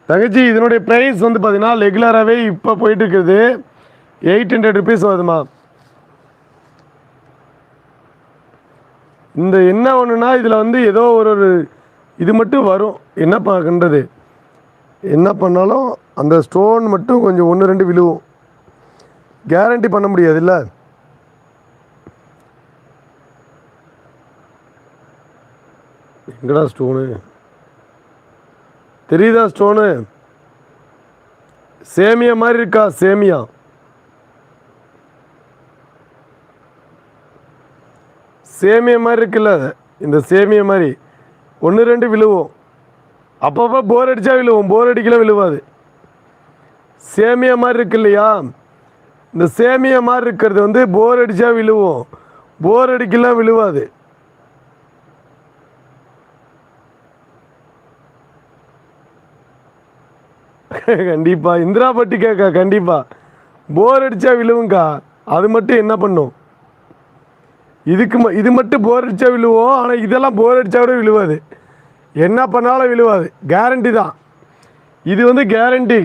தங்கச்சி இதனுடைய ப்ரைஸ் வந்து பார்த்தீங்கன்னா ரெகுலராகவே இப்போ போயிட்டு இருக்குது 800 ருபீஸ் வருதுமா. இந்த என்ன ஒன்றுனா இதில் வந்து ஏதோ ஒரு இது மட்டும் வரும். என்ன பார்க்கின்றது, என்ன பண்ணாலும் அந்த ஸ்டோன் மட்டும் கொஞ்சம் 1-2 விழுவும். கேரண்டி பண்ண முடியாது இல்லை. எங்கடா ஸ்டோனு தெரியுதா? ஸ்டோனு சேமியா மாதிரி இருக்கா? சேமியா சேமியா மாதிரி இருக்குல்ல, இந்த சேமியா மாதிரி 1-2 விழுவோம். அப்பப்போ போர் அடித்தா விழுவோம், போர் அடிக்கலாம் விழுவாது. சேமியா மாதிரி இருக்கு இல்லையா, இந்த சேமியா மாதிரி இருக்கிறது வந்து போர் அடித்தா விழுவோம், போர் அடிக்கலாம் விழுவாது. கண்டிப்பாக இந்திரா பட்டி கேட்கா, கண்டிப்பாக போர் அடித்தா விழுவுங்க்கா. அது மட்டும் என்ன பண்ணும், இது மட்டும் போர் அடித்தா விழுவோம். ஆனால் இதெல்லாம் போர் அடித்தா கூட விழுவாது, என்ன பண்ணாலும் விழுவாது. கேரண்டி தான், இது வந்து கேரண்டி.